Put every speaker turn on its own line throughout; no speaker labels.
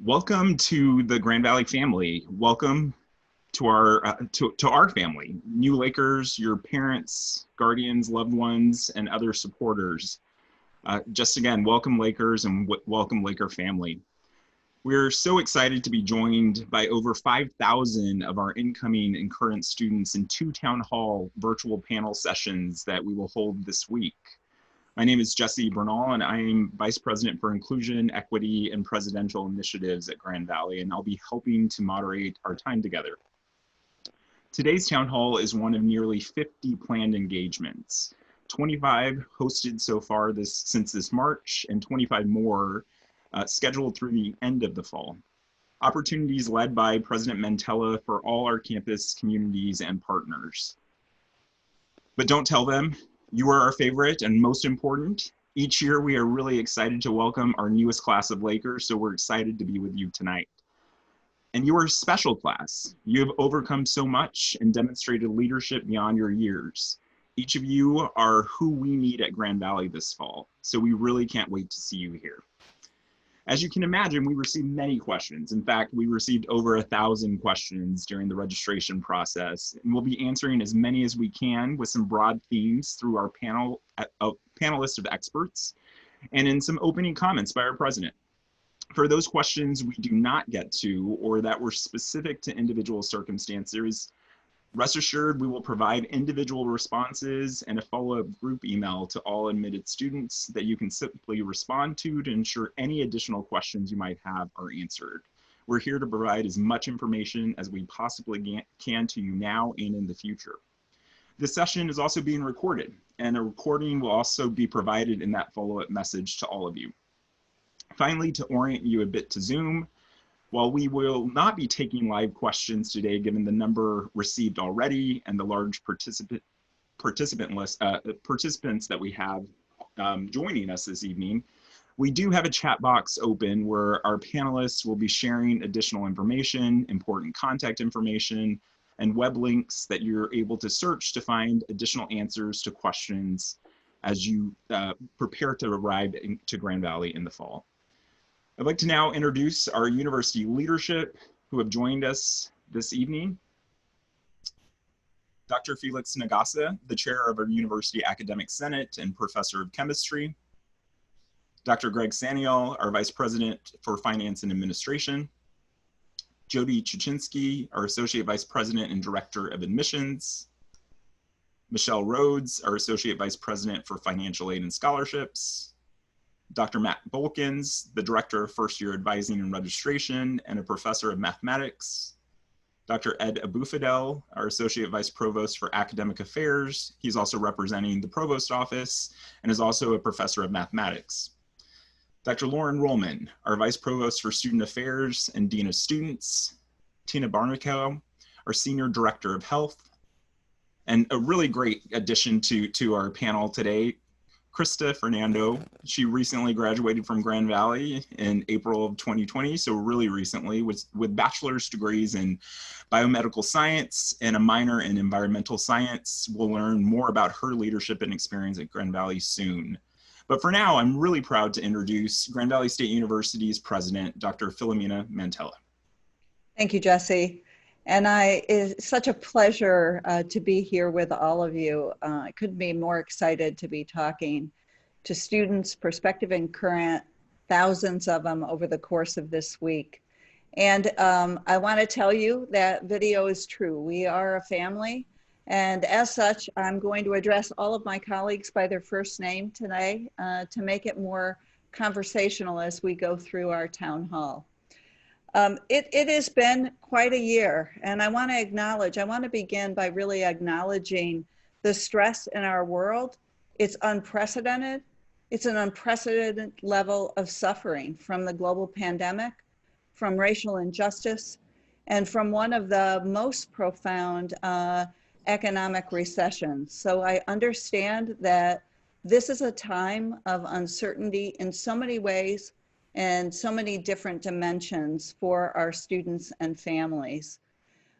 Welcome to the Grand Valley family. Welcome to our family, new Lakers, your parents, guardians, loved ones, and other supporters. Just again, welcome Lakers and welcome Laker family. We're so excited to be joined by over 5,000 of our incoming and current students in 2 town hall virtual panel sessions that we will hold this week. My name is Jesse Bernal, and I am Vice President for Inclusion, Equity, and Presidential Initiatives at Grand Valley, and I'll be helping to moderate our time together. Today's town hall is one of nearly 50 planned engagements, 25 hosted so far since this March, and 25 more scheduled through the end of the fall. Opportunities led by President Mantella for all our campus communities and partners. But don't tell them, you are our favorite and most important. Each year we are really excited to welcome our newest class of Lakers, so we're excited to be with you tonight. And you are a special class. You have overcome so much and demonstrated leadership beyond your years. Each of you are who we need at Grand Valley this fall, so we really can't wait to see you here. As you can imagine, we received many questions. In fact, we received over 1,000 questions during the registration process, and we'll be answering as many as we can with some broad themes through our panelist of experts and in some opening comments by our president. For those questions we do not get to or that were specific to individual circumstances, rest assured we will provide individual responses and a follow-up group email to all admitted students that you can simply respond to ensure any additional questions you might have are answered. We're here to provide as much information as we possibly can to you now and in the future. This session is also being recorded, and a recording will also be provided in that follow-up message to all of you. Finally, to orient you a bit to Zoom, while we will not be taking live questions today, given the number received already and the large participants that we have joining us this evening, we do have a chat box open where our panelists will be sharing additional information, important contact information, and web links that you're able to search to find additional answers to questions as you prepare to arrive to Grand Valley in the fall. I'd like to now introduce our university leadership who have joined us this evening. Dr. Felix Nagasa, the chair of our University Academic Senate and professor of chemistry. Dr. Greg Saniel, our vice president for finance and administration. Jody Chuchinski, our associate vice president and director of admissions. Michelle Rhodes, our associate vice president for financial aid and scholarships. Dr. Matt Bolkins, the Director of First Year Advising and Registration and a Professor of Mathematics. Dr. Ed Abufadel, our Associate Vice Provost for Academic Affairs. He's also representing the Provost Office and is also a Professor of Mathematics. Dr. Lauren Rollman, our Vice Provost for Student Affairs and Dean of Students. Tina Barnacow, our Senior Director of Health. And a really great addition to our panel today, Krista Fernando. She recently graduated from Grand Valley in April of 2020, so really recently, with bachelor's degrees in biomedical science and a minor in environmental science. We'll learn more about her leadership and experience at Grand Valley soon. But for now, I'm really proud to introduce Grand Valley State University's president, Dr. Philomena Mantella.
Thank you, Jesse. And it's such a pleasure to be here with all of you. I couldn't be more excited to be talking to students, prospective and current, thousands of them over the course of this week. And I want to tell you that video is true. We are a family. And as such, I'm going to address all of my colleagues by their first name today to make it more conversational as we go through our town hall. It has been quite a year, and I want to begin by really acknowledging the stress in our world. It's unprecedented. It's an unprecedented level of suffering from the global pandemic, from racial injustice, and from one of the most profound economic recessions. So I understand that this is a time of uncertainty in so many ways and so many different dimensions for our students and families.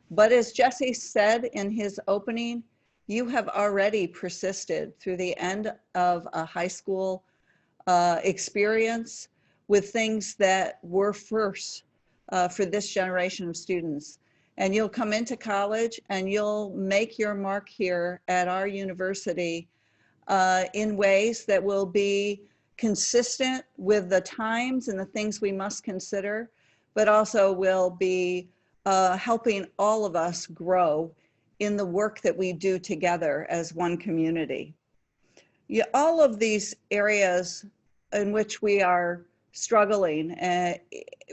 But as Jesse said in his opening, you have already persisted through the end of a high school experience with things that were first for this generation of students. And you'll come into college and you'll make your mark here at our university in ways that will be consistent with the times and the things we must consider, but also will be helping all of us grow in the work that we do together as one community. All of these areas in which we are struggling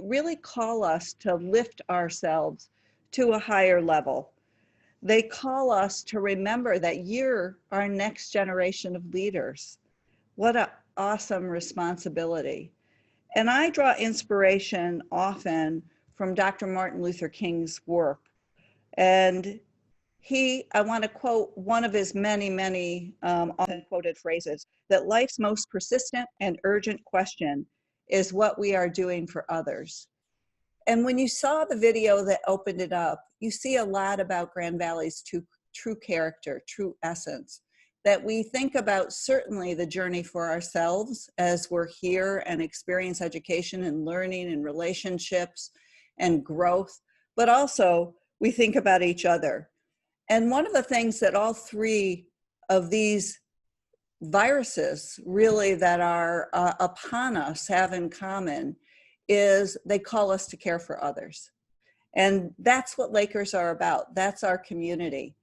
really call us to lift ourselves to a higher level. They call us to remember that you're our next generation of leaders. What an awesome responsibility. And I draw inspiration often from Dr. Martin Luther King's work. And I want to quote one of his many often quoted phrases, that life's most persistent and urgent question is what we are doing for others. And when you saw the video that opened it up, you see a lot about Grand Valley's true character, true essence, that we think about certainly the journey for ourselves as we're here and experience education and learning and relationships and growth, but also we think about each other. And one of the things that all three of these viruses really that are upon us have in common is they call us to care for others. And that's what Lakers are about. That's our community.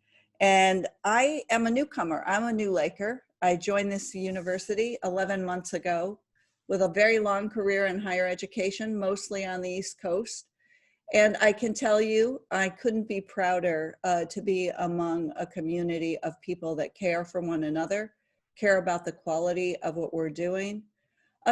And I am a newcomer. I'm a new Laker. I joined this university 11 months ago with a very long career in higher education, mostly on the East Coast. And I can tell you, I couldn't be prouder to be among a community of people that care for one another, care about the quality of what we're doing,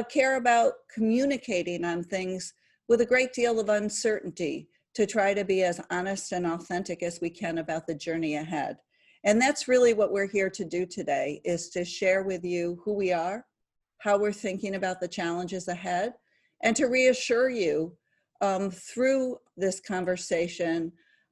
care about communicating on things with a great deal of uncertainty to try to be as honest and authentic as we can about the journey ahead. And that's really what we're here to do today, is to share with you who we are, how we're thinking about the challenges ahead, and to reassure you through this conversation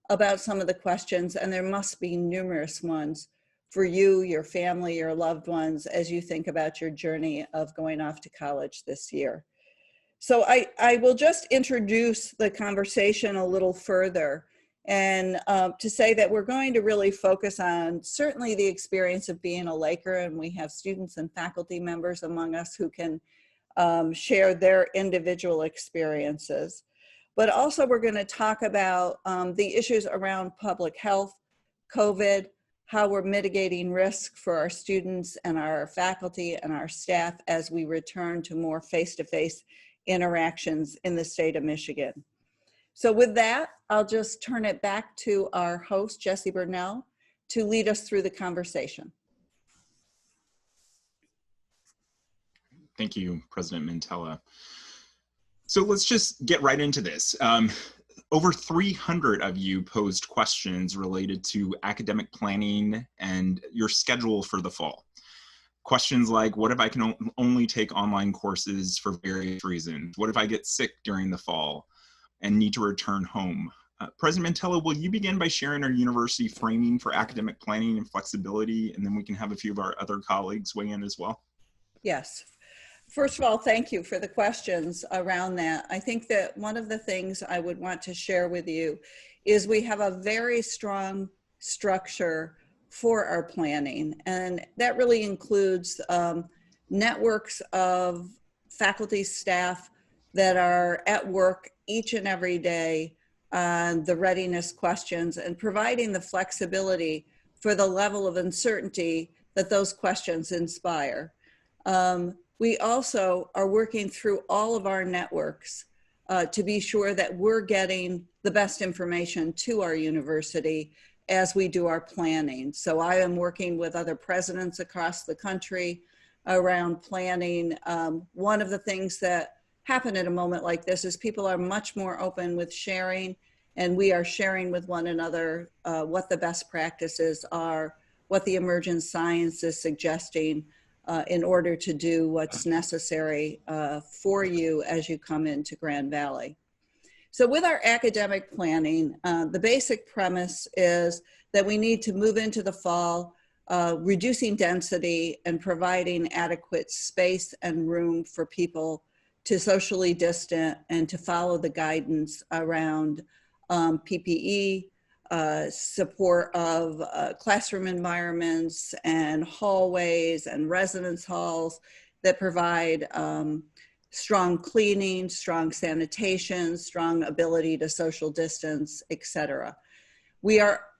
about some of the questions, and there must be numerous ones for you, your family, your loved ones, as you think about your journey of going off to college this year. So I will just introduce the conversation a little further and to say that we're going to really focus on certainly the experience of being a Laker, and we have students and faculty members among us who can share their individual experiences. But also we're going to talk about the issues around public health, COVID, how we're mitigating risk for our students and our faculty and our staff as we return to more face-to-face interactions in the state of Michigan. So with that, I'll just turn it back to our host, Jessie Burnell, to lead us through the conversation.
Thank you, President Mintella. So let's just get right into this. Over 300 of you posed questions related to academic planning and your schedule for the fall. Questions like, what if I can only take online courses for various reasons? What if I get sick during the fall and need to return home? President Mintella, will you begin by sharing our university framing for academic planning and flexibility, and then we can have a few of our other colleagues weigh in as well?
Yes. First of all, thank you for the questions around that. I think that one of the things I would want to share with you is we have a very strong structure for our planning, and that really includes networks of faculty, staff that are at work each and every day on the readiness questions and providing the flexibility for the level of uncertainty that those questions inspire. We also are working through all of our networks to be sure that we're getting the best information to our university as we do our planning. So I am working with other presidents across the country around planning. One of the things that happen at a moment like this is people are much more open with sharing, and we are sharing with one another what the best practices are, what the emergent science is suggesting in order to do what's necessary for you as you come into Grand Valley. So with our academic planning, the basic premise is that we need to move into the fall, reducing density and providing adequate space and room for people to socially distant and to follow the guidance around PPE, support of classroom environments and hallways and residence halls that provide strong cleaning, strong sanitation, strong ability to social distance, etc.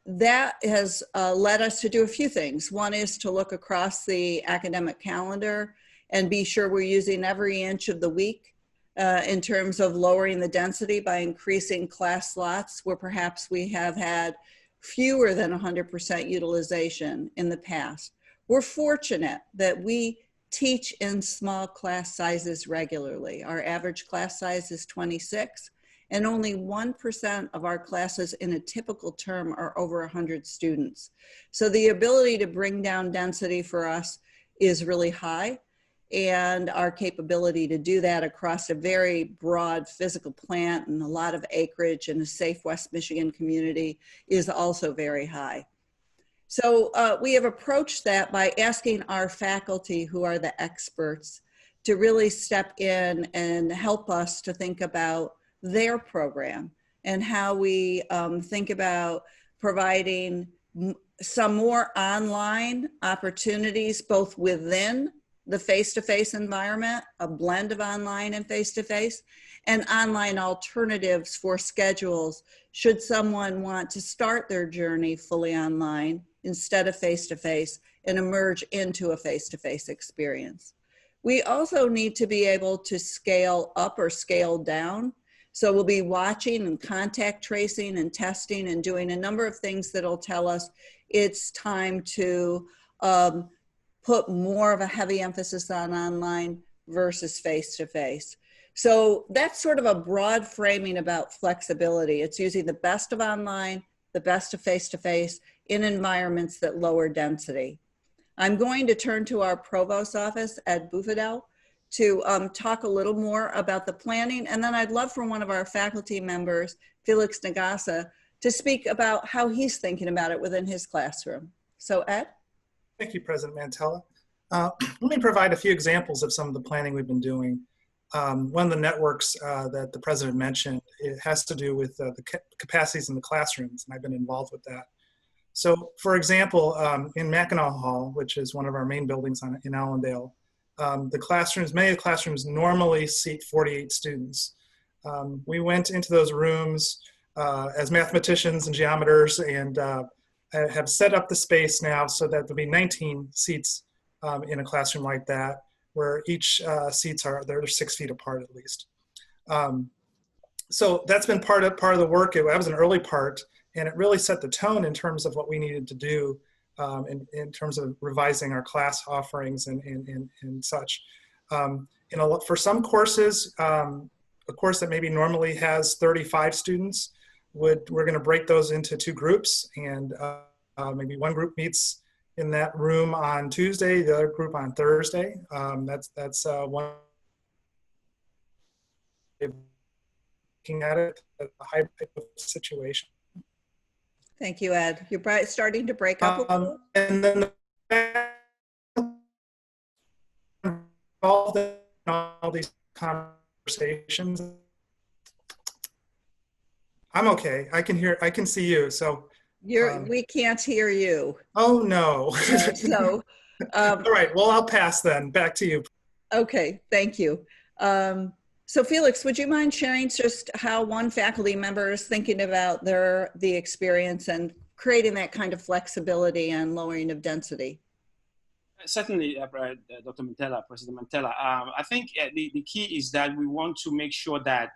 That has led us to do a few things. One is to look across the academic calendar and be sure we're using every inch of the week in terms of lowering the density by increasing class slots where perhaps we have had fewer than 100% utilization in the past. We're fortunate that we teach in small class sizes regularly. Our average class size is 26. And only 1% of our classes in a typical term are over 100 students. So the ability to bring down density for us is really high, and our capability to do that across a very broad physical plant and a lot of acreage in a safe West Michigan community is also very high. So we have approached that by asking our faculty, who are the experts, to really step in and help us to think about their program and how we think about providing some more online opportunities both within the face-to-face environment, a blend of online and face-to-face, and online alternatives for schedules should someone want to start their journey fully online instead of face-to-face and emerge into a face-to-face experience. We also need to be able to scale up or scale down. So we'll be watching and contact tracing and testing and doing a number of things that'll tell us it's time to put more of a heavy emphasis on online versus face-to-face. So that's sort of a broad framing about flexibility. It's using the best of online, the best of face-to-face in environments that lower density. I'm going to turn to our provost office at Bufadel to talk a little more about the planning. And then I'd love for one of our faculty members, Felix Nagasa, to speak about how he's thinking about it within his classroom. So Ed?
Thank you, President Mantella. Let me provide a few examples of some of the planning we've been doing. One of the networks that the President mentioned, it has to do with the capacities in the classrooms, and I've been involved with that. So for example, in Mackinac Hall, which is one of our main buildings in Allendale, the classrooms, many of the classrooms normally seat 48 students. We went into those rooms as mathematicians and geometers and have set up the space now so that there'll be 19 seats in a classroom like that, where each seats they're 6 feet apart at least. So that's been part of the work. That was an early part, and it really set the tone in terms of what we needed to do in terms of revising our class offerings and such. For some courses, a course that maybe normally has 35 students, we're going to break those into 2 groups, and maybe one group meets in that room on Tuesday, the other group on Thursday. That's one looking at it, a hybrid situation.
Thank you, Ed. You're starting to break up a little.
And then involved in all these conversations. I'm okay. I can see you. So
we can't hear you.
Oh no.
So
all right. Well, I'll pass then. Back to you.
Okay. Thank you. So Felix, would you mind sharing just how one faculty member is thinking about the experience and creating that kind of flexibility and lowering of density?
Certainly, Dr. Mantella, President Mantella. I think the key is that we want to make sure that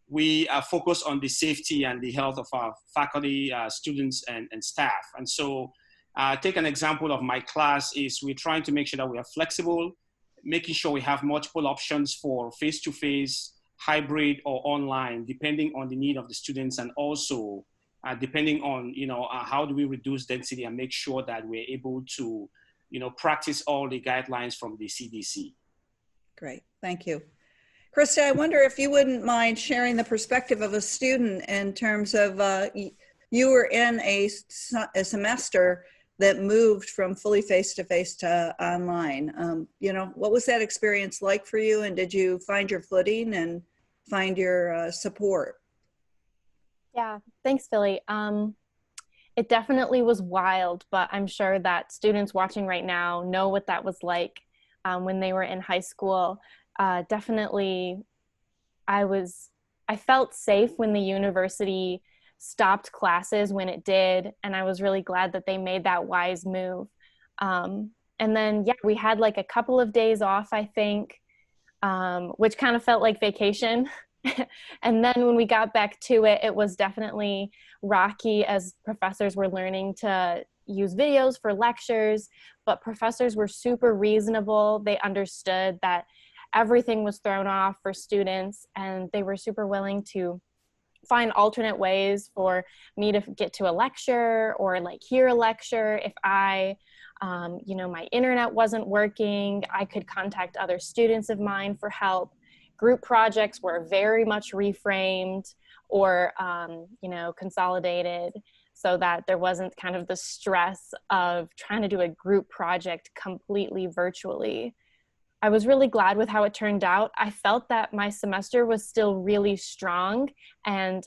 we focus on the safety and the health of our faculty, students, and staff. And so take an example of my class is we're trying to make sure that we are flexible, making sure we have multiple options for face-to-face, hybrid, or online, depending on the need of the students, and also depending on, how do we reduce density and make sure that we're able to, practice all the guidelines from the CDC. Great,
thank you. Krista, I wonder if you wouldn't mind sharing the perspective of a student in terms of you were in a semester that moved from fully face-to-face to online. You know, what was that experience like for you? And did you find your footing and find your support?
Yeah, thanks, Philly. It definitely was wild, but I'm sure that students watching right now know what that was like when they were in high school. Definitely, I felt safe when the university stopped classes when it did, and I was really glad that they made that wise move. And then, yeah, we had like a couple of days off, I think, which kind of felt like vacation. And then when we got back to it, it was definitely rocky as professors were learning to use videos for lectures, but professors were super reasonable. They understood that everything was thrown off for students, and they were super willing to find alternate ways for me to get to a lecture or like hear a lecture. If you know, my internet wasn't working, I could contact other students of mine for help. Group projects were very much reframed or, you know, consolidated so that there wasn't kind of the stress of trying to do a group project completely virtually. I was really glad with how it turned out. I felt that my semester was still really strong, and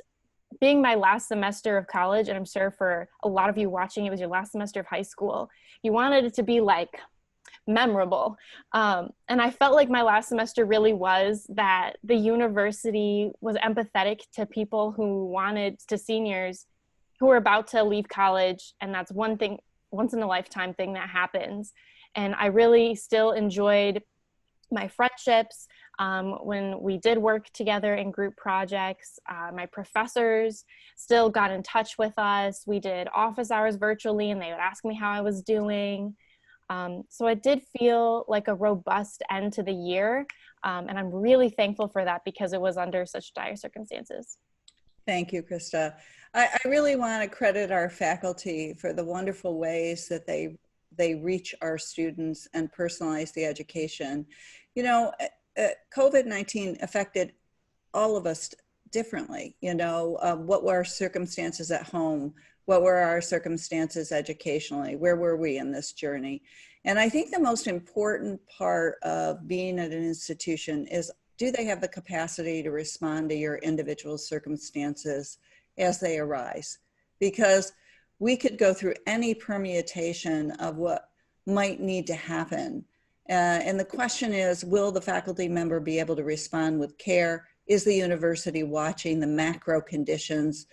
being my last semester of college, and I'm sure for a lot of you watching, it was your last semester of high school, you wanted it to be like memorable. And I felt like my last semester really was, that the university was empathetic to people who wanted, to seniors who were about to leave college. And that's one thing, once in a lifetime thing that happens. And I really still enjoyed my friendships when we did work together in group projects. My professors still got in touch with us. We did office hours virtually, and they would ask me how I was doing. So it did feel like a robust end to the year, and I'm really thankful for that because it was under such dire circumstances.
Thank you, Krista. I really want to credit our faculty for the wonderful ways that they reach our students and personalize the education. You know, COVID-19 affected all of us differently. You know, what were our circumstances at home? What were our circumstances educationally? Where were we in this journey? And I think the most important part of being at an institution is, do they have the capacity to respond to your individual circumstances as they arise? Because we could go through any permutation of what might need to happen. And the question is, will the faculty member be able to respond with care? Is the university watching the macro conditions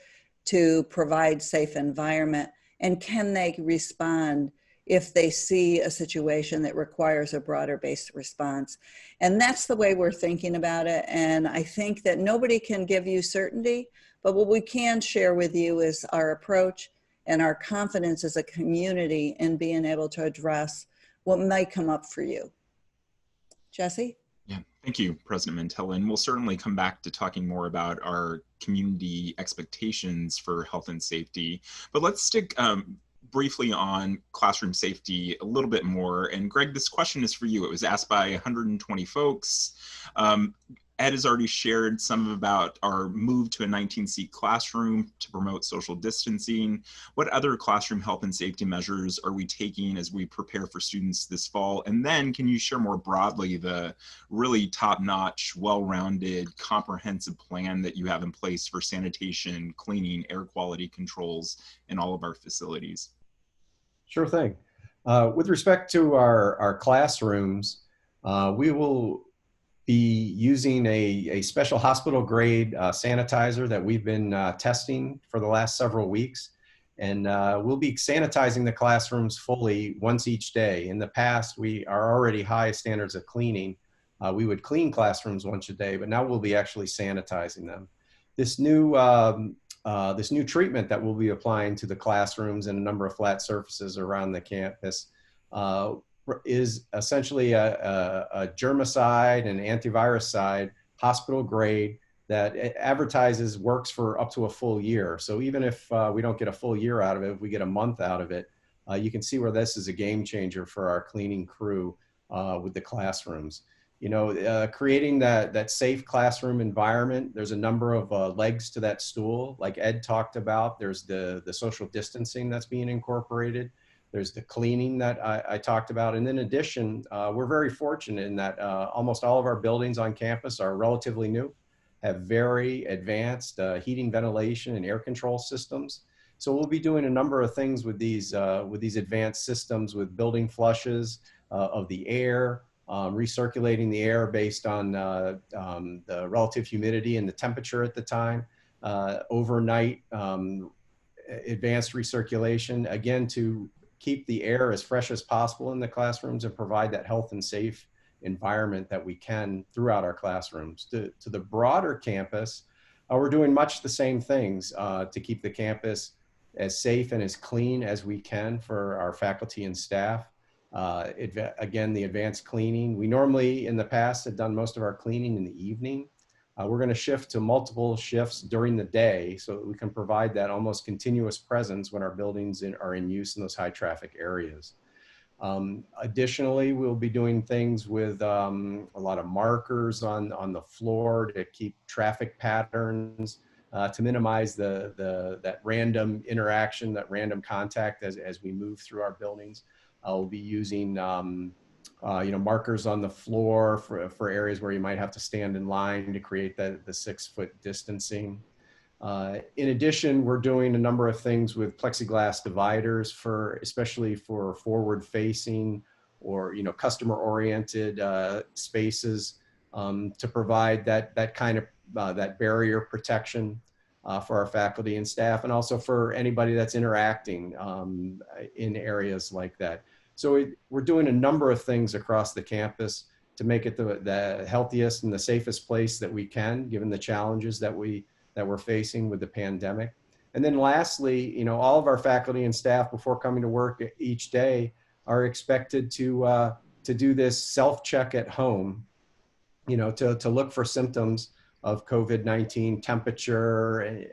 to provide safe environment? And can they respond if they see a situation that requires a broader based response? And that's the way we're thinking about it. And I think that nobody can give you certainty, but what we can share with you is our approach and our confidence as a community in being able to address what might come up for you. Jesse?
Yeah, thank you, President Mantella. And we'll certainly come back to talking more about our community expectations for health and safety. But let's stick briefly on classroom safety a little bit more. And Greg, this question is for you. It was asked by 120 folks. Ed has already shared some about our move to a 19-seat classroom to promote social distancing. What other classroom health and safety measures are we taking as we prepare for students this fall? And then can you share more broadly the really top-notch, well-rounded, comprehensive plan that you have in place for sanitation, cleaning, air quality controls in all of our facilities?
Sure thing. With respect to our classrooms, we will be using a special hospital grade sanitizer that we've been testing for the last several weeks. And we'll be sanitizing the classrooms fully once each day. In the past, we are already high standards of cleaning. We would clean classrooms once a day, but now we'll be actually sanitizing them. This new treatment that we'll be applying to the classrooms and a number of flat surfaces around the campus is essentially a germicide and antivirusicide, hospital grade, that advertises works for up to a full year. So even if we don't get a full year out of it, if we get a month out of it, you can see where this is a game changer for our cleaning crew with the classrooms. You know, creating that safe classroom environment, there's a number of legs to that stool. Like Ed talked about, there's the social distancing that's being incorporated. There's the cleaning that I talked about. And in addition, we're very fortunate in that almost all of our buildings on campus are relatively new, have very advanced heating, ventilation, and air control systems. So we'll be doing a number of things with these advanced systems, with building flushes of the air, recirculating the air based on the relative humidity and the temperature at the time, overnight advanced recirculation, again, to keep the air as fresh as possible in the classrooms and provide that health and safe environment that we can throughout our classrooms. To the broader campus, we're doing much the same things to keep the campus as safe and as clean as we can for our faculty and staff. Again, the advanced cleaning. We normally, in the past, have done most of our cleaning in the evening. We're going to shift to multiple shifts during the day so that we can provide that almost continuous presence when our buildings are in use in those high traffic areas. Additionally, we'll be doing things with a lot of markers on the floor to keep traffic patterns, to minimize that random interaction, that random contact as we move through our buildings. We'll be using markers on the floor for areas where you might have to stand in line to create the 6-foot distancing. In addition, we're doing a number of things with plexiglass dividers especially for forward-facing or customer-oriented spaces to provide that kind of that barrier protection for our faculty and staff, and also for anybody that's interacting in areas like that. So we're doing a number of things across the campus to make it the healthiest and the safest place that we can, given the challenges that we're facing with the pandemic. And then lastly, all of our faculty and staff before coming to work each day are expected to do this self-check at home, to look for symptoms of COVID-19, temperature,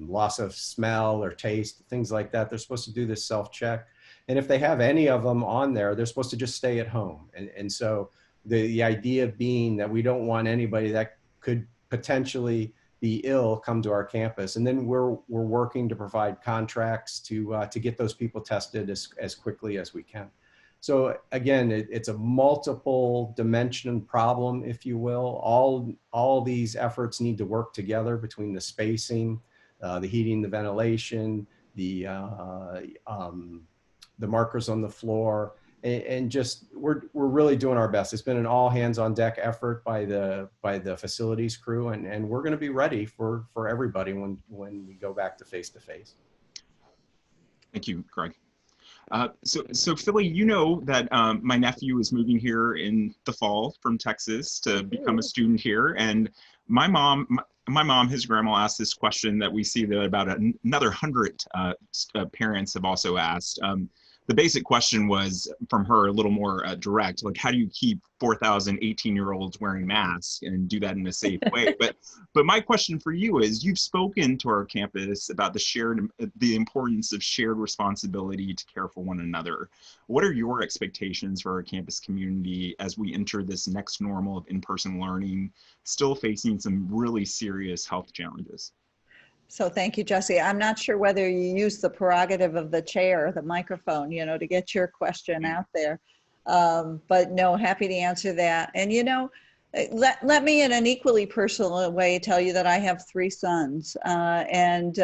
loss of smell or taste, things like that. They're supposed to do this self-check. And if they have any of them on there, they're supposed to just stay at home. And so the idea being that we don't want anybody that could potentially be ill come to our campus. And then we're working to provide contracts to get those people tested as quickly as we can. So again, it's a multiple dimension problem, if you will. All these efforts need to work together between the spacing, the heating, the ventilation, the markers on the floor, and just we're really doing our best. It's been an all hands on deck effort by the facilities crew, and we're going to be ready for everybody when we go back to face.
Thank you, Greg. So Philly, that my nephew is moving here in the fall from Texas to become a student here, and my mom, his grandma, asked this question that we see that about another 100 parents have also asked. The basic question was from her a little more direct, like, how do you keep 4,000 18-year-olds wearing masks and do that in a safe way? But my question for you is, you've spoken to our campus about the importance of shared responsibility to care for one another. What are your expectations for our campus community as we enter this next normal of in-person learning, still facing some really serious health challenges?
So thank you, Jesse. I'm not sure whether you use the prerogative of the chair, the microphone, to get your question out there. But no, happy to answer that. And, let me in an equally personal way tell you that I have 3 sons, and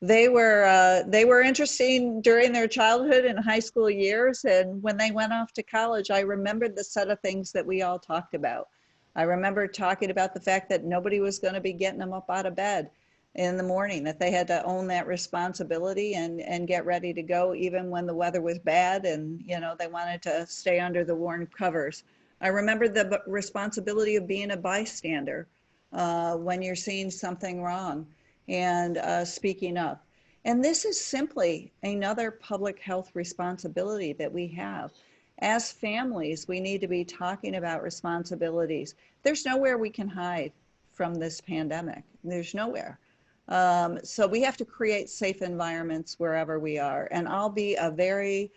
they were interesting during their childhood and high school years. And when they went off to college, I remembered the set of things that we all talked about. I remember talking about the fact that nobody was going to be getting them up out of bed in the morning, that they had to own that responsibility and get ready to go even when the weather was bad and they wanted to stay under the warm covers. I remember the responsibility of being a bystander when you're seeing something wrong and speaking up. And this is simply another public health responsibility that we have. As families, we need to be talking about responsibilities. There's nowhere we can hide from this pandemic. There's nowhere. So we have to create safe environments wherever we are. And I'll be a very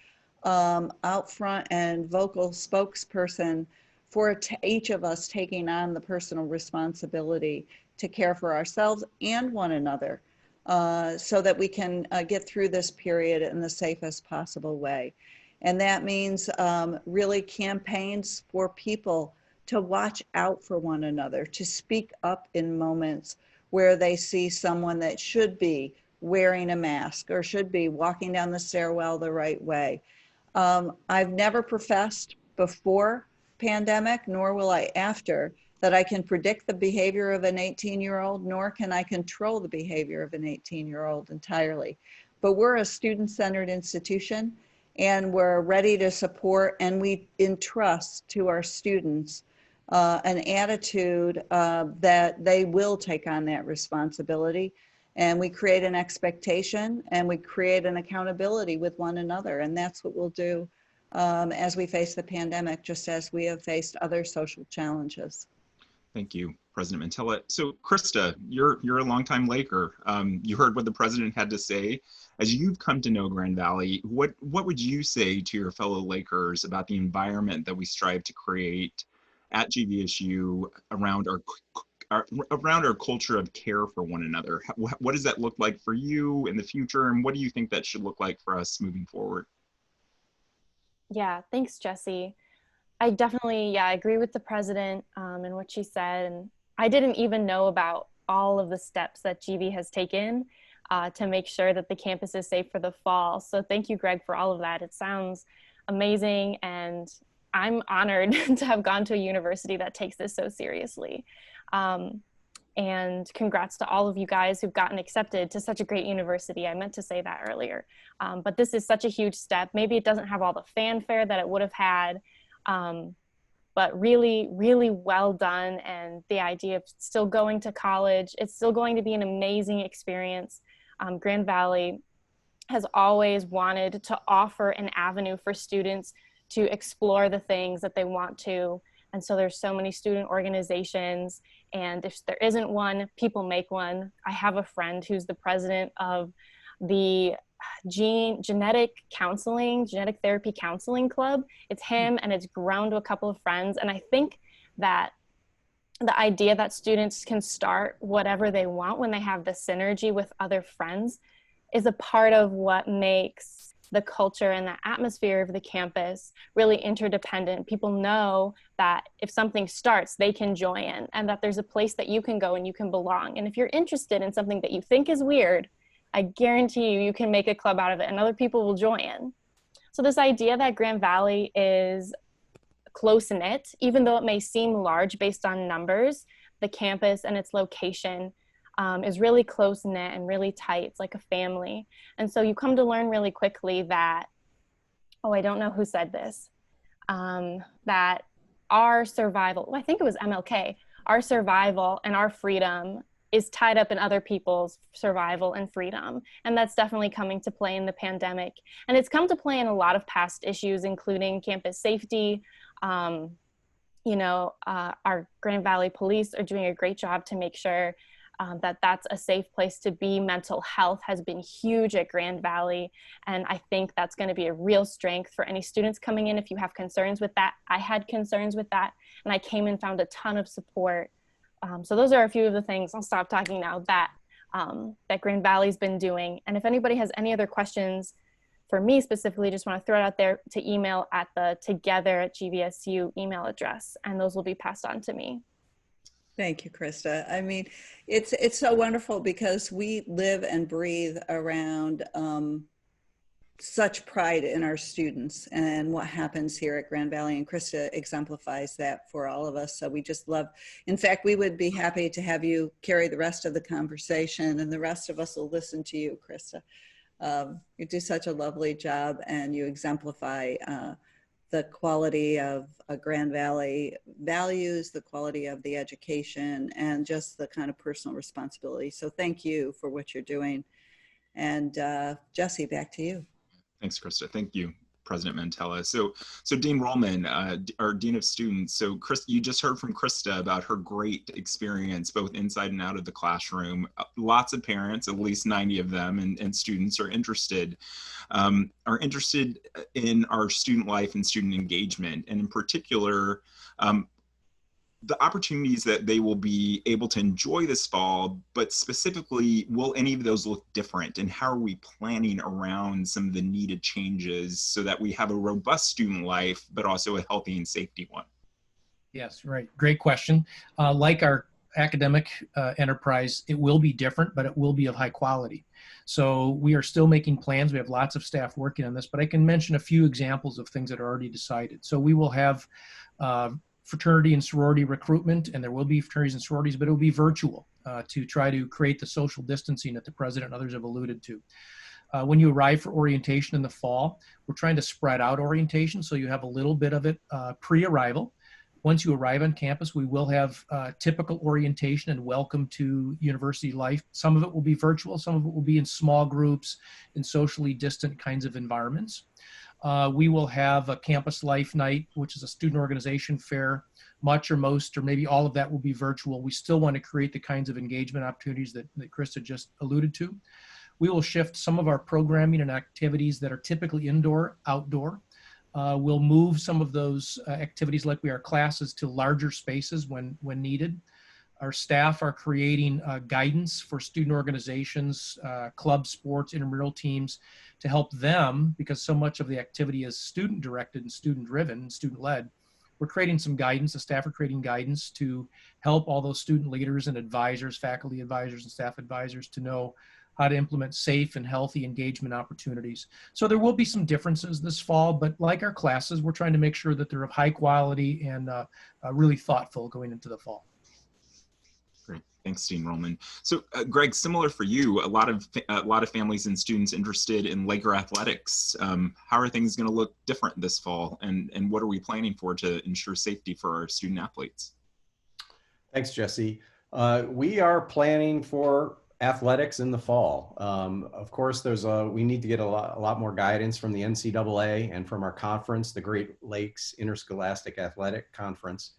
out front and vocal spokesperson for each of us taking on the personal responsibility to care for ourselves and one another. so that we can get through this period in the safest possible way. And that means really campaigns for people to watch out for one another, to speak up in moments where they see someone that should be wearing a mask or should be walking down the stairwell the right way. I've never professed before pandemic, nor will I after, that I can predict the behavior of an 18-year-old, nor can I control the behavior of an 18-year-old entirely. But we're a student-centered institution, and we're ready to support, and we entrust to our students an attitude that they will take on that responsibility. And we create an expectation, and we create an accountability with one another. And that's what we'll do as we face the pandemic, just as we have faced other social challenges.
Thank you, President Mantella. So Krista, you're a longtime Laker. You heard what the president had to say. As you've come to know Grand Valley, what would you say to your fellow Lakers about the environment that we strive to create at GVSU around our culture of care for one another? What does that look like for you in the future, and what do you think that should look like for us moving forward?
Yeah, thanks, Jesse. I definitely, I agree with the president and what she said. And I didn't even know about all of the steps that GV has taken to make sure that the campus is safe for the fall. So thank you, Greg, for all of that. It sounds amazing, and I'm honored to have gone to a university that takes this so seriously. And congrats to all of you guys who've gotten accepted to such a great university. I meant to say that earlier. But this is such a huge step. Maybe it doesn't have all the fanfare that it would have had, but really, really well done. And the idea of still going to college, it's still going to be an amazing experience. Grand Valley has always wanted to offer an avenue for students to explore the things that they want to. And so there's so many student organizations, and if there isn't one, people make one. I have a friend who's the president of the genetic therapy counseling club. It's him, and it's grown to a couple of friends. And I think that the idea that students can start whatever they want when they have the synergy with other friends is a part of what makes the culture and the atmosphere of the campus really interdependent. People know that if something starts, they can join, and that there's a place that you can go and you can belong. And if you're interested in something that you think is weird, I guarantee you can make a club out of it, and other people will join. So this idea that Grand Valley is close-knit, even though it may seem large based on numbers, the campus and its location is really close-knit and really tight. It's like a family. And so you come to learn really quickly that, I don't know who said this, that our survival, I think it was MLK, our survival and our freedom is tied up in other people's survival and freedom. And that's definitely coming to play in the pandemic. And it's come to play in a lot of past issues, including campus safety. Our Grand Valley Police are doing a great job to make sure that that's a safe place to be. Mental health has been huge at Grand Valley, and I think that's going to be a real strength for any students coming in if you have concerns with that. I had concerns with that, and I came and found a ton of support. So those are a few of the things, I'll stop talking now, that Grand Valley's been doing. And if anybody has any other questions for me specifically, just want to throw it out there to email at the together@GVSU email address, and those will be passed on to me.
Thank you, Krista. I mean, it's so wonderful because we live and breathe around such pride in our students and what happens here at Grand Valley, and Krista exemplifies that for all of us. So we just love, in fact, we would be happy to have you carry the rest of the conversation, and the rest of us will listen to you, Krista. You do such a lovely job, and you exemplify the quality of Grand Valley values, the quality of the education, and just the kind of personal responsibility. So thank you for what you're doing. And Jesse, back to you.
Thanks, Krista. Thank you, President Mantella. So Dean Rollman, our Dean of Students. So Krista, you just heard from Krista about her great experience, both inside and out of the classroom. Lots of parents, at least 90 of them, and students are interested in our student life and student engagement. And in particular, the opportunities that they will be able to enjoy this fall, but specifically, will any of those look different? And how are we planning around some of the needed changes so that we have a robust student life, but also a healthy and safety one?
Yes, right. Great question. Like our academic enterprise, it will be different, but it will be of high quality. So we are still making plans. We have lots of staff working on this, but I can mention a few examples of things that are already decided. So we will have fraternity and sorority recruitment, and there will be fraternities and sororities, but it will be virtual to try to create the social distancing that the president and others have alluded to. When you arrive for orientation in the fall, we're trying to spread out orientation so you have a little bit of it pre-arrival. Once you arrive on campus, we will have typical orientation and welcome to university life. Some of it will be virtual, some of it will be in small groups, in socially distant kinds of environments. We will have a campus life night, which is a student organization fair. Much or most, or maybe all of that will be virtual. We still want to create the kinds of engagement opportunities that Krista just alluded to. We will shift some of our programming and activities that are typically indoor, outdoor. We'll move some of those activities like we are classes to larger spaces when needed. Our staff are creating guidance for student organizations, club sports, intramural teams to help them, because so much of the activity is student directed and student driven and student led. We're creating some guidance, the staff are creating guidance to help all those student leaders and advisors, faculty advisors and staff advisors to know how to implement safe and healthy engagement opportunities. So there will be some differences this fall, but like our classes, we're trying to make sure that they're of high quality and really thoughtful going into the fall.
Great, thanks, Dean Rollman. So, Greg, similar for you, a lot of families and students interested in Laker athletics. How are things going to look different this fall, and what are we planning for to ensure safety for our student athletes?
Thanks, Jesse. We are planning for athletics in the fall. Of course, we need to get a lot more guidance from the NCAA and from our conference, the Great Lakes Interscholastic Athletic Conference.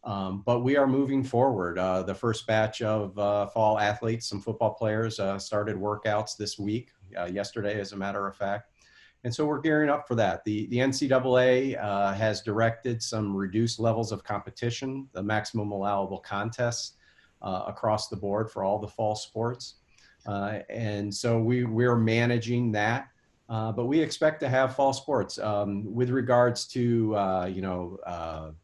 But we are moving forward. The first batch of fall athletes, some football players, started workouts this week, yesterday as a matter of fact. And so we're gearing up for that. The NCAA has directed some reduced levels of competition, the maximum allowable contests across the board for all the fall sports. And so we're managing that. But we expect to have fall sports. With regards to,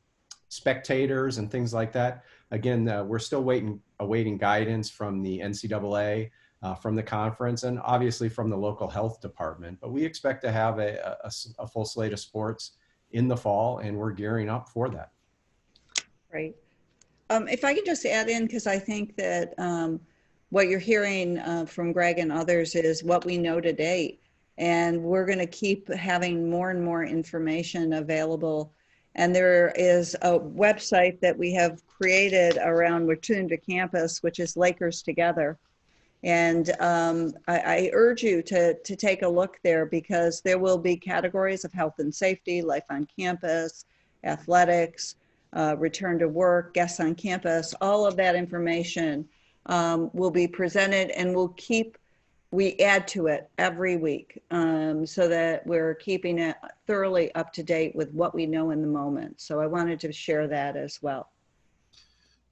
spectators and things like that, again, we're still awaiting guidance from the NCAA, from the conference, and obviously from the local health department. But we expect to have a full slate of sports in the fall, and we're gearing up for that.
Great. If I could just add in, because I think that what you're hearing from Greg and others is what we know to date. And we're going to keep having more and more information available. And there is a website that we have created around Return to Campus, which is Lakers Together. And I urge you to take a look there, because there will be categories of health and safety, life on campus, athletics, return to work, guests on campus. All of that information will be presented, and we add to it every week so that we're keeping it thoroughly up to date with what we know in the moment. So I wanted to share that as well.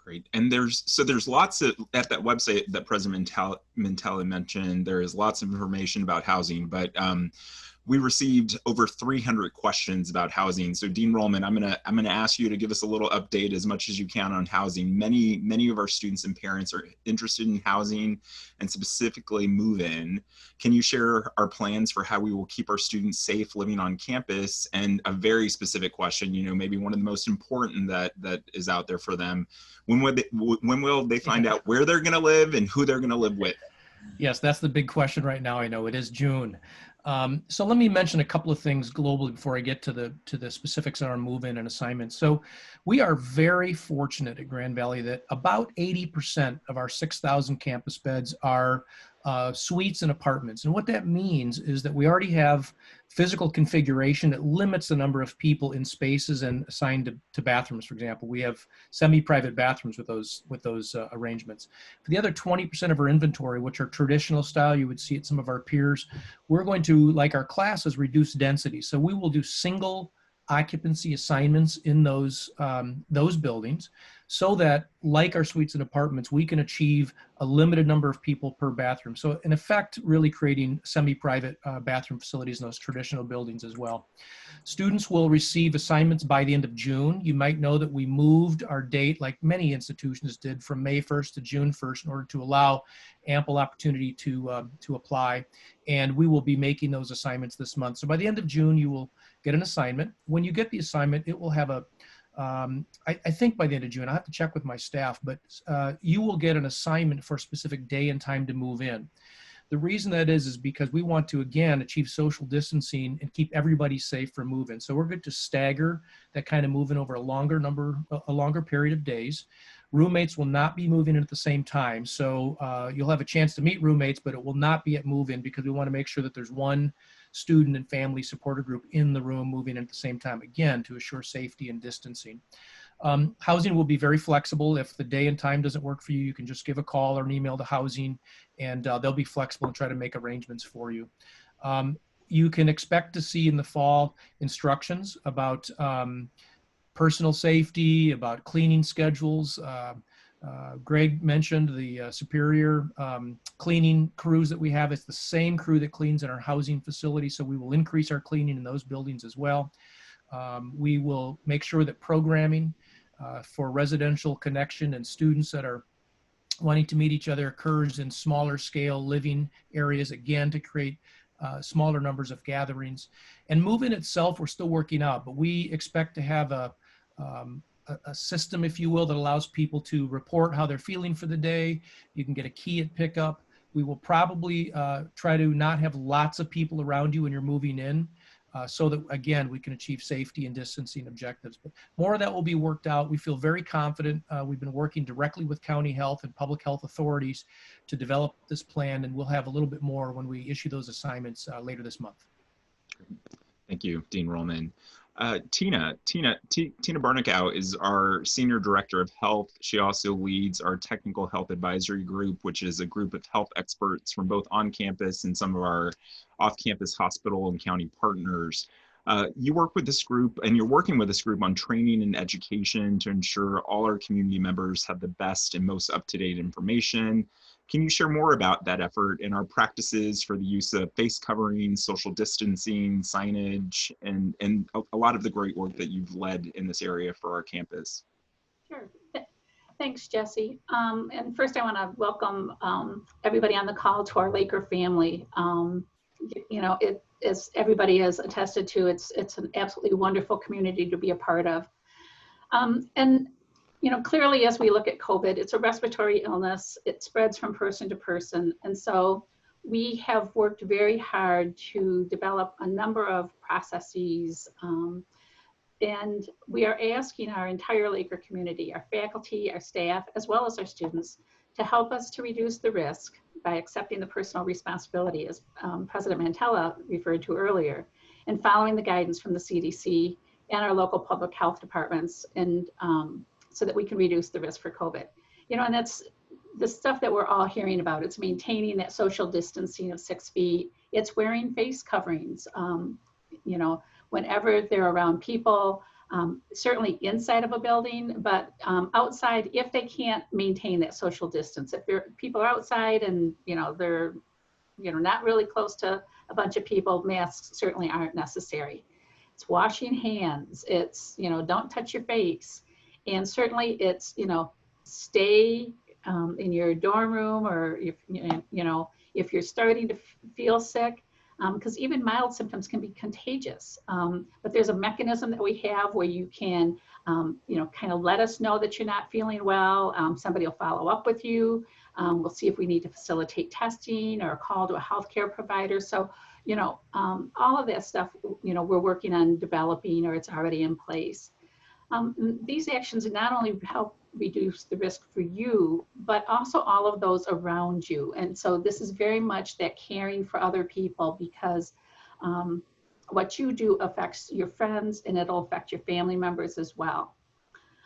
Great. And there's lots of, at that website that President Mantella mentioned, there is lots of information about housing, but we received over 300 questions about housing. So Dean Rollman, I'm gonna ask you to give us a little update as much as you can on housing. Many of our students and parents are interested in housing, and specifically move-in. Can you share our plans for how we will keep our students safe living on campus? And a very specific question, maybe one of the most important that is out there for them. When will they find out where they're gonna live and who they're gonna live with?
Yes, that's the big question right now. I know it is June. So let me mention a couple of things globally before I get to the specifics on our move-in and assignments. So we are very fortunate at Grand Valley that about 80% of our 6,000 campus beds are suites and apartments. And what that means is that we already have physical configuration that limits the number of people in spaces and assigned to bathrooms. For example, we have semi-private bathrooms with those arrangements. For the other 20% of our inventory, which are traditional style, you would see at some of our peers, we're going to, like our classes, reduce density. So we will do single occupancy assignments in those buildings, so that, like our suites and apartments, we can achieve a limited number of people per bathroom. So in effect, really creating semi-private bathroom facilities in those traditional buildings as well. Students will receive assignments by the end of June. You might know that we moved our date, like many institutions did, from May 1st to June 1st in order to allow ample opportunity to apply. And we will be making those assignments this month. So by the end of June, you will get an assignment. When you get the assignment, it will have a, I think by the end of June, I'll have to check with my staff, but you will get an assignment for a specific day and time to move in. The reason that is because we want to, again, achieve social distancing and keep everybody safe for move-in. So we're going to stagger that kind of move-in over a longer period of days. Roommates will not be moving in at the same time. So you'll have a chance to meet roommates, but it will not be at move-in, because we want to make sure that there's one student and family supporter group in the room moving in at the same time, again, to assure safety and distancing. Housing will be very flexible. If the day and time doesn't work for you, you can just give a call or an email to housing, and they'll be flexible and try to make arrangements for you. You can expect to see in the fall instructions about personal safety, about cleaning schedules. Greg mentioned the Superior cleaning crews that we have. It's the same crew that cleans in our housing facility, so we will increase our cleaning in those buildings as well. We will make sure that programming for residential connection and students that are wanting to meet each other occurs in smaller scale living areas, again, to create smaller numbers of gatherings. And move-in itself, we're still working out, but we expect to have a system, if you will, that allows people to report how they're feeling for the day. You can get a key at pickup. We will probably try to not have lots of people around you when you're moving in, so that, again, we can achieve safety and distancing objectives. But more of that will be worked out. We feel very confident. We've been working directly with county health and public health authorities to develop this plan, and we'll have a little bit more when we issue those assignments later this month.
Thank you, Dean Rollman. Tina Barnicow is our Senior Director of Health. She also leads our Technical Health Advisory Group, which is a group of health experts from both on-campus and some of our off-campus hospital and county partners. You work with this group, and you're working with this group on training and education to ensure all our community members have the best and most up-to-date information. Can you share more about that effort and our practices for the use of face covering, social distancing, signage, and a lot of the great work that you've led in this area for our campus?
Sure. Thanks, Jesse. And first, I want to welcome everybody on the call to our Laker family. You know, as everybody has attested to, it's an absolutely wonderful community to be a part of. And you know, clearly, as we look at COVID, it's a respiratory illness. It spreads from person to person. And so we have worked very hard to develop a number of processes. And we are asking our entire Laker community, our faculty, our staff, as well as our students, to help us to reduce the risk by accepting the personal responsibility, as President Mantella referred to earlier, and following the guidance from the CDC and our local public health departments, and so that we can reduce the risk for COVID. You know, and that's the stuff that we're all hearing about. It's maintaining that social distancing of 6 feet. It's wearing face coverings, you know, whenever they're around people, certainly inside of a building, but outside, if they can't maintain that social distance. If people are outside and, you know, they're, you know, not really close to a bunch of people, masks certainly aren't necessary. It's washing hands. It's, you know, don't touch your face. And certainly it's, you know, stay in your dorm room, or if, you know, if you're starting to feel sick, because even mild symptoms can be contagious. But there's a mechanism that we have where you can, you know, kind of let us know that you're not feeling well. Somebody will follow up with you. We'll see if we need to facilitate testing or a call to a healthcare provider. So, you know, all of that stuff, you know, we're working on developing, or it's already in place. These actions not only help reduce the risk for you, but also all of those around you. And so this is very much that caring for other people, because what you do affects your friends, and it'll affect your family members as well.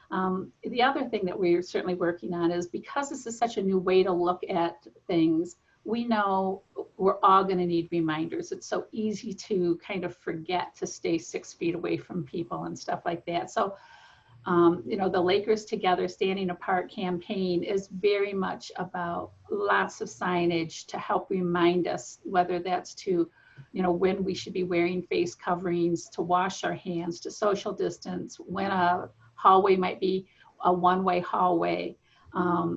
The other thing that we're certainly working on is, because this is such a new way to look at things, we know we're all going to need reminders. It's so easy to kind of forget to stay 6 feet away from people and stuff like that. So, the Lakers Together Standing Apart campaign is very much about lots of signage to help remind us, whether that's to, when we should be wearing face coverings, to wash our hands, to social distance, when a hallway might be a one-way hallway,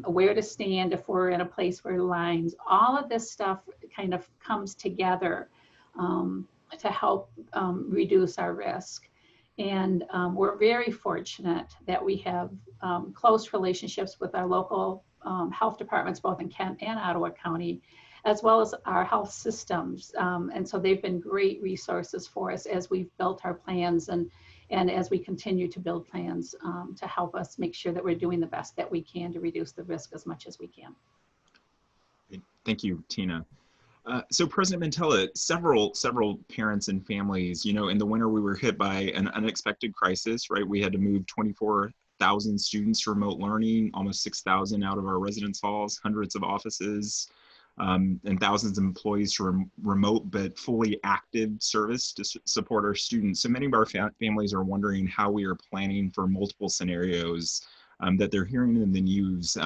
where to stand if we're in a place where lines, all of this stuff kind of comes together to help reduce our risk. And we're very fortunate that we have close relationships with our local health departments, both in Kent and Ottawa County, as well as our health systems. And so they've been great resources for us as we've built our plans and as we continue to build plans to help us make sure that we're doing the best that we can to reduce the risk as much as we can.
Thank you, Tina. So President Mantella, several parents and families, in the winter we were hit by an unexpected crisis, right? We had to move 24,000 students to remote learning, almost 6,000 out of our residence halls, hundreds of offices, and thousands of employees to remote but fully active service to support our students. So many of our families are wondering how we are planning for multiple scenarios that they're hearing in the news.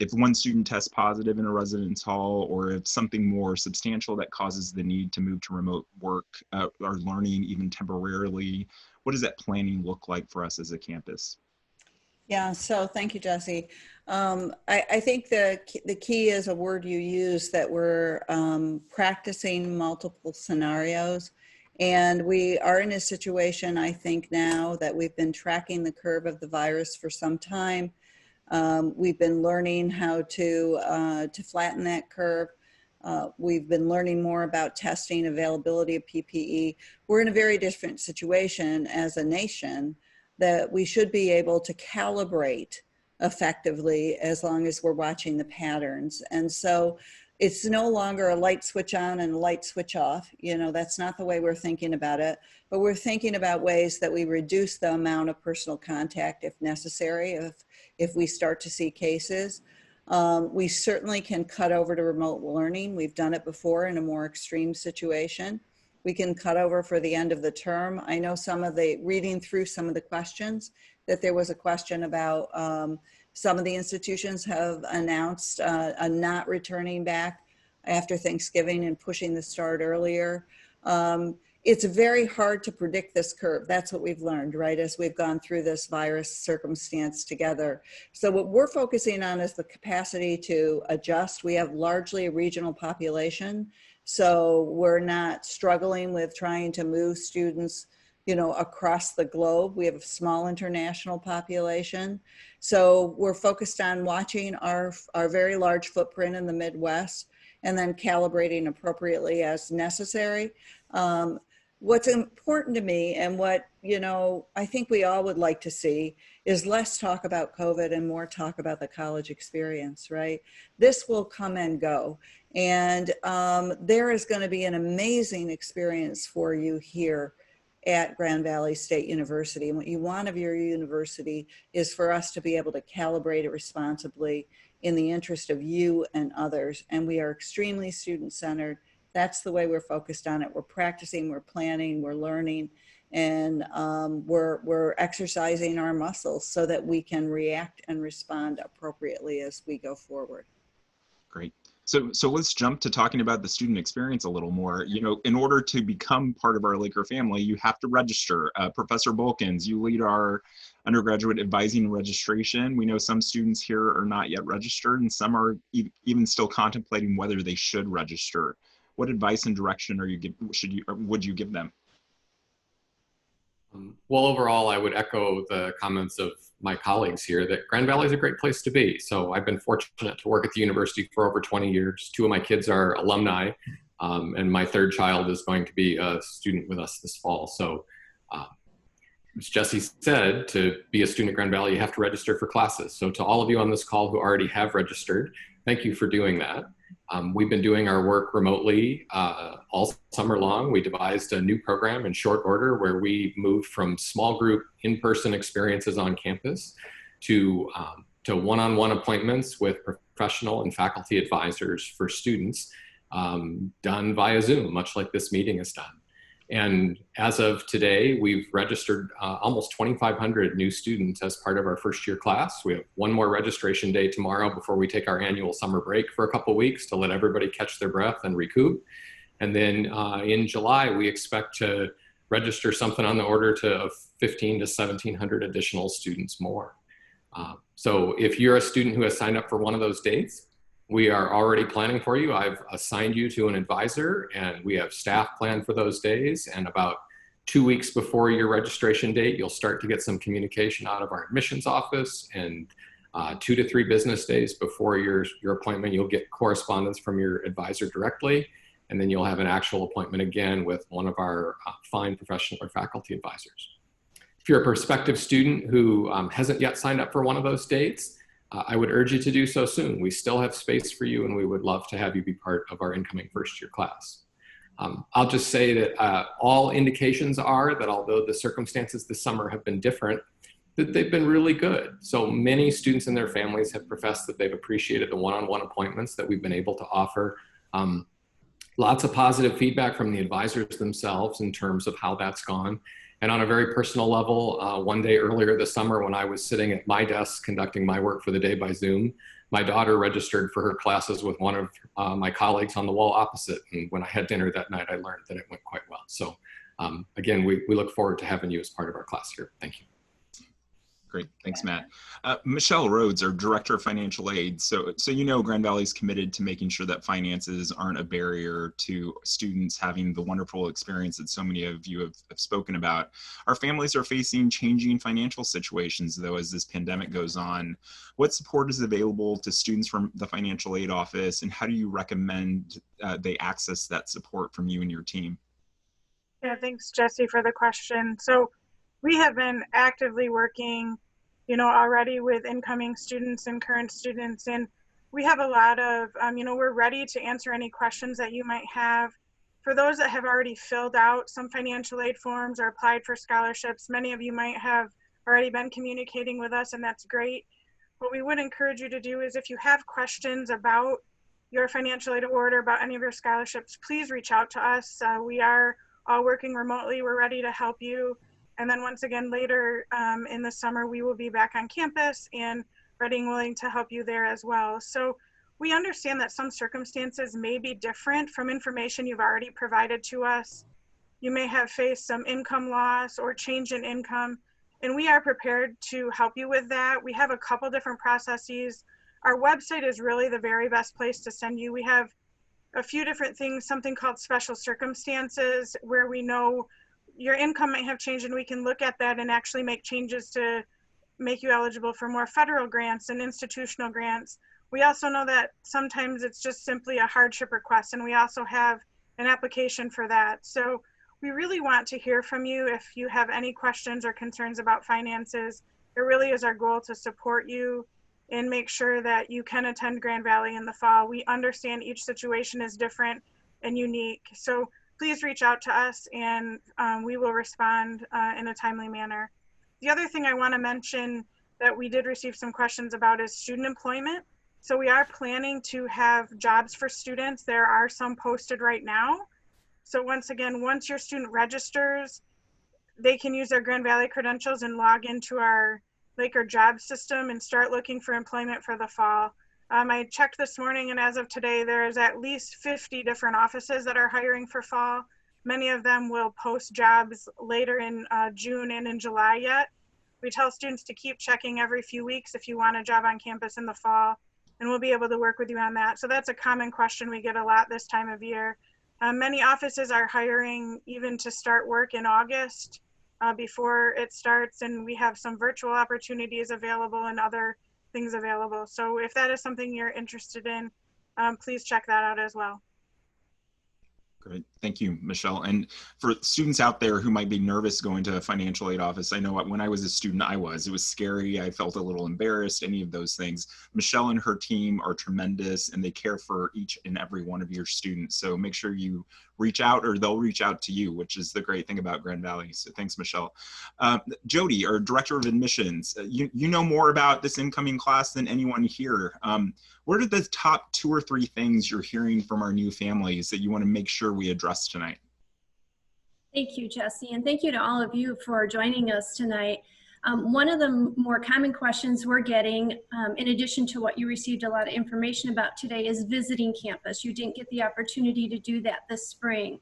If one student tests positive in a residence hall, or if something more substantial that causes the need to move to remote work or learning even temporarily, what does that planning look like for us as a campus?
Yeah, so thank you, Jesse. I think the key is a word you use, that we're practicing multiple scenarios. And we are in a situation, I think, now that we've been tracking the curve of the virus for some time. We've been learning how to flatten that curve. We've been learning more about testing, availability of PPE. We're in a very different situation as a nation that we should be able to calibrate effectively as long as we're watching the patterns. And so it's no longer a light switch on and a light switch off. That's not the way we're thinking about it, but we're thinking about ways that we reduce the amount of personal contact if necessary, if we start to see cases. We certainly can cut over to remote learning. We've done it before in a more extreme situation. We can cut over for the end of the term. I know reading through some of the questions, that there was a question about some of the institutions have announced a not returning back after Thanksgiving and pushing the start earlier. It's very hard to predict this curve. That's what we've learned, right, as we've gone through this virus circumstance together. So what we're focusing on is the capacity to adjust. We have largely a regional population, so we're not struggling with trying to move students, across the globe. We have a small international population. So we're focused on watching our very large footprint in the Midwest and then calibrating appropriately as necessary. What's important to me, and what, I think we all would like to see, is less talk about COVID and more talk about the college experience, right? This will come and go. And there is going to be an amazing experience for you here at Grand Valley State University. And what you want of your university is for us to be able to calibrate it responsibly in the interest of you and others. And we are extremely student-centered. That's the way we're focused on it. We're practicing, we're planning, we're learning, and we're exercising our muscles so that we can react and respond appropriately as we go forward.
Great. So let's jump to talking about the student experience a little more. In order to become part of our Laker family, you have to register. Professor Bolkins, you lead our undergraduate advising and registration. We know some students here are not yet registered, and some are even still contemplating whether they should register. What advice and direction would you give them?
Well, overall, I would echo the comments of my colleagues here that Grand Valley is a great place to be. So I've been fortunate to work at the university for over 20 years. 2 of my kids are alumni, and my 3rd child is going to be a student with us this fall. So as Jesse said, to be a student at Grand Valley, you have to register for classes. So to all of you on this call who already have registered, thank you for doing that. We've been doing our work remotely all summer long. We devised a new program in short order where we moved from small group in-person experiences on campus to one-on-one appointments with professional and faculty advisors for students done via Zoom, much like this meeting is done. And as of today, we've registered almost 2,500 new students as part of our first year class. We have one more registration day tomorrow before we take our annual summer break for a couple weeks to let everybody catch their breath and recoup. And then in July, we expect to register something on the order of 1,500 to 1,700 additional students more. So if you're a student who has signed up for one of those dates, we are already planning for you. I've assigned you to an advisor, and we have staff planned for those days. And about 2 weeks before your registration date, you'll start to get some communication out of our admissions office. And 2 to 3 business days before your appointment, you'll get correspondence from your advisor directly. And then you'll have an actual appointment again with one of our fine professional or faculty advisors. If you're a prospective student who hasn't yet signed up for one of those dates, I would urge you to do so soon. We still have space for you, and we would love to have you be part of our incoming first year class. I'll just say that all indications are that although the circumstances this summer have been different, that they've been really good. So many students and their families have professed that they've appreciated the one-on-one appointments that we've been able to offer. Lots of positive feedback from the advisors themselves in terms of how that's gone. And on a very personal level, one day earlier this summer when I was sitting at my desk conducting my work for the day by Zoom, my daughter registered for her classes with one of my colleagues on the wall opposite. And when I had dinner that night, I learned that it went quite well. So again, we look forward to having you as part of our class here. Thank you.
Great, thanks, Matt. Michelle Rhodes, our Director of Financial Aid. So you know Grand Valley's committed to making sure that finances aren't a barrier to students having the wonderful experience that so many of you have spoken about. Our families are facing changing financial situations, though, as this pandemic goes on. What support is available to students from the Financial Aid Office, and how do you recommend they access that support from you and your team?
Yeah, thanks, Jesse, for the question. So we have been actively working, already with incoming students and current students, and we have a lot of, we're ready to answer any questions that you might have. For those that have already filled out some financial aid forms or applied for scholarships, many of you might have already been communicating with us, and that's great. What we would encourage you to do is if you have questions about your financial aid award or about any of your scholarships, please reach out to us. We are all working remotely. We're ready to help you. And then once again, later in the summer, we will be back on campus and ready and willing to help you there as well. So we understand that some circumstances may be different from information you've already provided to us. You may have faced some income loss or change in income, and we are prepared to help you with that. We have a couple different processes. Our website is really the very best place to send you. We have a few different things, something called special circumstances, where we know your income might have changed, and we can look at that and actually make changes to make you eligible for more federal grants and institutional grants. We also know that sometimes it's just simply a hardship request, and we also have an application for that. So we really want to hear from you if you have any questions or concerns about finances. It really is our goal to support you and make sure that you can attend Grand Valley in the fall. We understand each situation is different and unique. So please reach out to us, and we will respond in a timely manner. The other thing I want to mention that we did receive some questions about is student employment. So we are planning to have jobs for students. There are some posted right now. So once again, once your student registers, they can use their Grand Valley credentials and log into our Laker job system and start looking for employment for the fall. I checked this morning, and as of today, there is at least 50 different offices that are hiring for fall. Many of them will post jobs later in June and in July yet. We tell students to keep checking every few weeks if you want a job on campus in the fall, and we'll be able to work with you on that. So that's a common question we get a lot this time of year. Many offices are hiring even to start work in August before it starts, and we have some virtual opportunities available and other things available. So if that is something you're interested in, please check that out as well.
Great, thank you, Michelle. And for students out there who might be nervous going to a financial aid office, I know when I was a student, it was scary. I felt a little embarrassed, any of those things. Michelle and her team are tremendous, and they care for each and every one of your students. So make sure you reach out, or they'll reach out to you, which is the great thing about Grand Valley. So thanks, Michelle. Jody, our Director of Admissions, you know more about this incoming class than anyone here. What are the top 2 or 3 things you're hearing from our new families that you want to make sure we address tonight?
Thank you, Jesse, and thank you to all of you for joining us tonight. One of the more common questions we're getting, in addition to what you received a lot of information about today, is visiting campus. You didn't get the opportunity to do that this spring.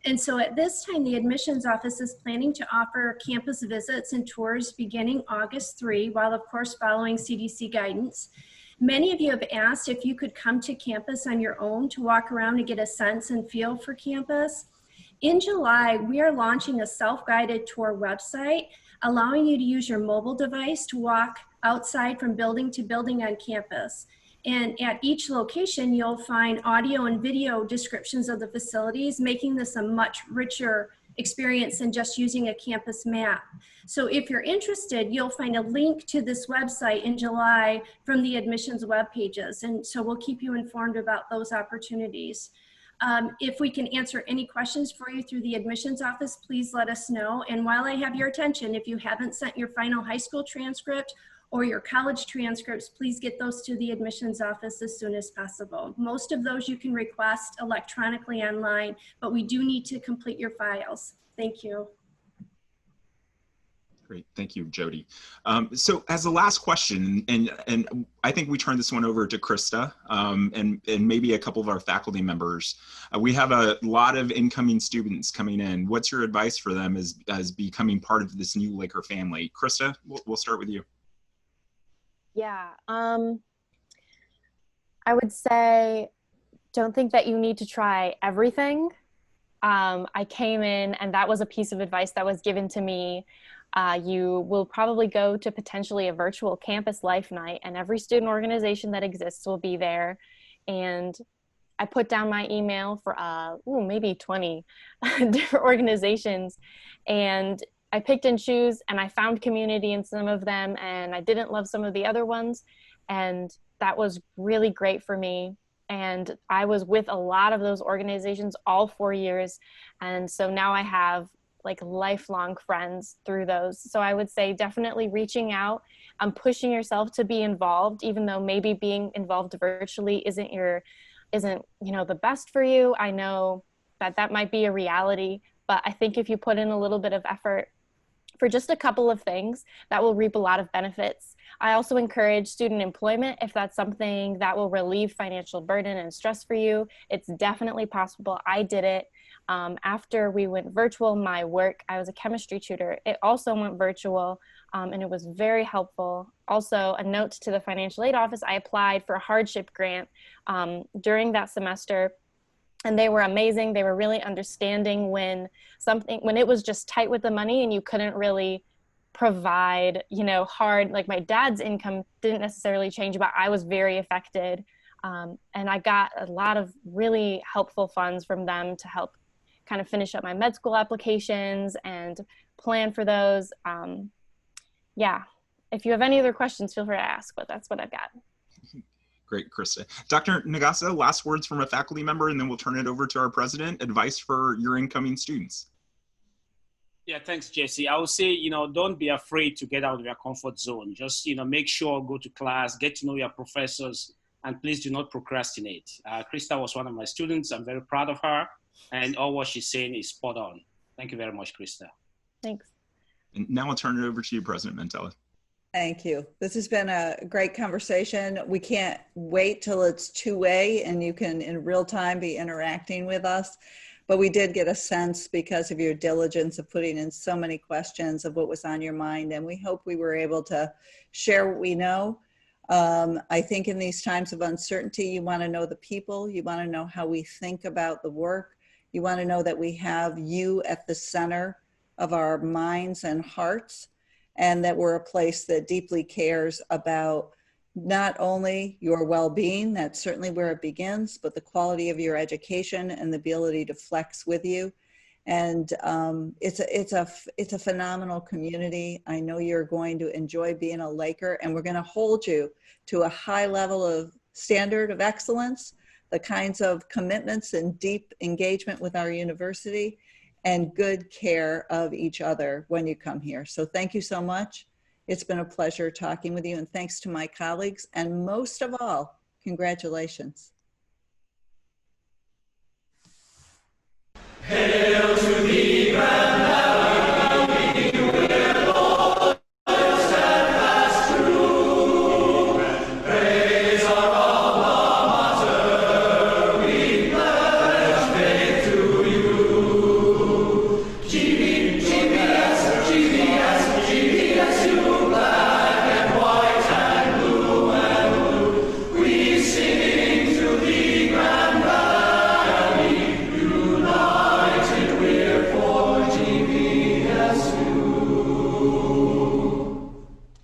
And so at this time, the admissions office is planning to offer campus visits and tours beginning August 3, while of course following CDC guidance. Many of you have asked if you could come to campus on your own to walk around and get a sense and feel for campus. In July, we are launching a self-guided tour website, allowing you to use your mobile device to walk outside from building to building on campus. And at each location, you'll find audio and video descriptions of the facilities, making this a much richer experience than just using a campus map. So if you're interested, you'll find a link to this website in July from the admissions web pages. And so we'll keep you informed about those opportunities. If we can answer any questions for you through the admissions office, please let us know. And while I have your attention, if you haven't sent your final high school transcript or your college transcripts, please get those to the admissions office as soon as possible. Most of those you can request electronically online, but we do need to complete your files. Thank you.
Great, thank you, Jody. So as a last question, and I think we turn this one over to Krista and maybe a couple of our faculty members. We have a lot of incoming students coming in. What's your advice for them as becoming part of this new Laker family? Krista, we'll start with you.
Yeah, I would say, don't think that you need to try everything. I came in and that was a piece of advice that was given to me. You will probably go to potentially a virtual campus life night, and every student organization that exists will be there. And I put down my email for maybe 20 different organizations, and I picked and choose, and I found community in some of them, and I didn't love some of the other ones, and that was really great for me. And I was with a lot of those organizations all 4 years, and so now I have like lifelong friends through those. So I would say definitely reaching out, pushing yourself to be involved, even though maybe being involved virtually isn't the best for you. I know that might be a reality, but I think if you put in a little bit of effort for just a couple of things, that will reap a lot of benefits. I also encourage student employment if that's something that will relieve financial burden and stress for you. It's definitely possible. I did it. After we went virtual, my work, I was a chemistry tutor. It also went virtual, and it was very helpful. Also, a note to the financial aid office, I applied for a hardship grant during that semester, and they were amazing. They were really understanding when it was just tight with the money and you couldn't really provide, hard, like my dad's income didn't necessarily change, but I was very affected. And I got a lot of really helpful funds from them to help kind of finish up my med school applications and plan for those. Yeah, if you have any other questions, feel free to ask, but that's what I've got.
Great, Krista. Dr. Nagasa, last words from a faculty member, and then we'll turn it over to our president. Advice for your incoming students.
Yeah, thanks, Jesse. I would say, don't be afraid to get out of your comfort zone. Just, make sure, go to class, get to know your professors, and please do not procrastinate. Krista was one of my students. I'm very proud of her, and all what she's saying is spot on. Thank you very much, Krista.
Thanks.
And now I'll turn it over to you, President Mantella.
Thank you. This has been a great conversation. We can't wait till it's two-way and you can in real time be interacting with us. But we did get a sense because of your diligence of putting in so many questions of what was on your mind. And we hope we were able to share what we know. I think in these times of uncertainty, you want to know the people. You want to know how we think about the work. You want to know that we have you at the center of our minds and hearts, and that we're a place that deeply cares about not only your well-being, that's certainly where it begins, but the quality of your education and the ability to flex with you. And it's a phenomenal community. I know you're going to enjoy being a Laker, and we're going to hold you to a high level of standard of excellence the kinds of commitments and deep engagement with our university, and good care of each other when you come here. So thank you so much. It's been a pleasure talking with you, and thanks to my colleagues, and most of all, congratulations.
Hail to thee,